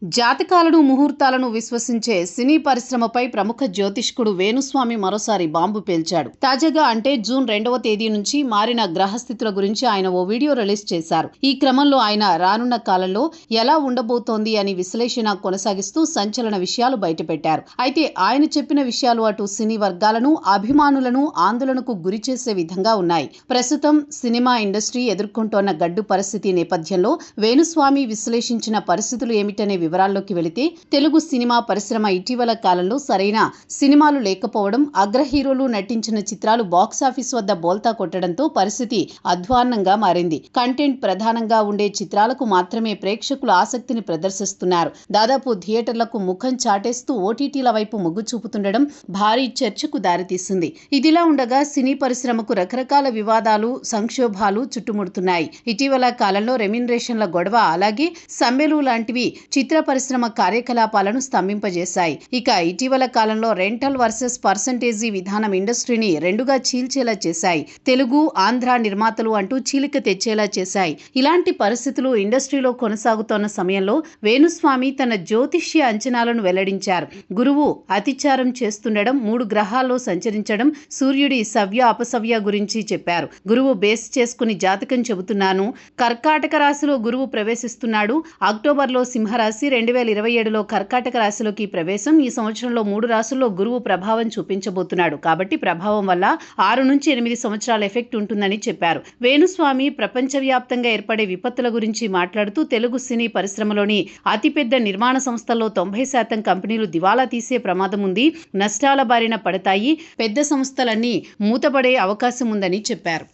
జాతకాలను ముహూర్తాలను విశ్వసించే సినీ పరిశ్రమపై ప్రముఖ జ్యోతిష్కుడు వేణుస్వామి మరోసారి బాంబు పేల్చాడు. తాజాగా అంటే జూన్ 2వ తేదీ నుంచి మారిన గ్రహస్థితుల గురించి ఆయన ఓ వీడియో రిలీజ్ చేశారు. ఈ క్రమంలో ఆయన రానున్న కాలంలో ఎలా ఉండబోతోంది అని విశ్లేషణ కొనసాగిస్తూ సంచలన విషయాలు బయటపెట్టారు. అయితే ఆయన చెప్పిన విషయాలు అటు సినీ వర్గాలను, అభిమానులను ఆందోళనకు గురిచేసే విధంగా ఉన్నాయి. ప్రస్తుతం సినిమా ఇండస్ట్రీ ఎదుర్కొంటోన్న గడ్డు పరిస్థితి నేపథ్యంలో వేణుస్వామి విశ్లేషించిన పరిస్థితులు ఏమిటనే వివరాల్లోకి వెళితే, తెలుగు సినిమా పరిశ్రమ ఇటీవల కాలంలో సరైన సినిమాలు లేకపోవడం, అగ్ర హీరోలు నటించిన చిత్రాలు బాక్సాఫీస్ వద్ద బోల్తా కొట్టడంతో పరిస్థితి అధ్వాన్నంగా మారింది. కంటెంట్ ప్రధానంగా ఉండే చిత్రాలకు మాత్రమే ప్రేక్షకులు ఆసక్తిని ప్రదర్శిస్తున్నారు. దాదాపు థియేటర్లకు ముఖం చాటేస్తూ ఓటీటీల వైపు మొగ్గు చూపుతుండడం భారీ చర్చకు దారితీసింది. ఇదిలా ఉండగా సినీ పరిశ్రమకు రకరకాల వివాదాలు, సంక్షోభాలు చుట్టుముడుతున్నాయి. ఇటీవల కాలంలో రెమ్యునరేషన్ల గొడవ, అలాగే సమ్మెలు లాంటివి చిత్ర పరిశ్రమ కార్యకలాపాలను స్తంభింపజేశాయి. ఇక ఇటీవల కాలంలో రెంటల్ వర్సెస్ పర్సంటేజీ విధానం ఇండస్ట్రీని రెండుగా చీల్చేలా చేశాయి. తెలుగు, ఆంధ్ర నిర్మాతలు అంటూ చీలిక తెచ్చేలా చేశాయి. ఇలాంటి పరిస్థితులు ఇండస్ట్రీలో కొనసాగుతోన్న సమయంలో వేణుస్వామి తన జ్యోతిష్య అంచనాలను వెల్లడించారు. గురువు అతిచారం చేస్తుండడం, 3 గ్రహాల్లో సంచరించడం, సూర్యుడి సవ్య అపసవ్య గురించి చెప్పారు. గురువు బేస్ చేసుకుని జాతకం చెబుతున్నాను. కర్కాటక రాశిలో గురువు ప్రవేశిస్తున్నాడు. అక్టోబర్లో సింహరాశి, 2027లో కర్కాటక రాశిలోకి ప్రవేశం. ఈ సంవత్సరంలో 3 రాశుల్లో గురువు ప్రభావం చూపించబోతున్నాడు. కాబట్టి ప్రభావం వల్ల 6 నుంచి 8 సంవత్సరాల ఎఫెక్ట్ ఉంటుందని చెప్పారు. వేణుస్వామి ప్రపంచవ్యాప్తంగా ఏర్పడే విపత్తుల గురించి మాట్లాడుతూ, తెలుగు సినీ పరిశ్రమలోని అతిపెద్ద నిర్మాణ సంస్థల్లో 90% కంపెనీలు దివాలా తీసే ప్రమాదం ఉంది, నష్టాల బారిన పడతాయి, పెద్ద సంస్థలన్నీ మూతపడే అవకాశం ఉందని చెప్పారు.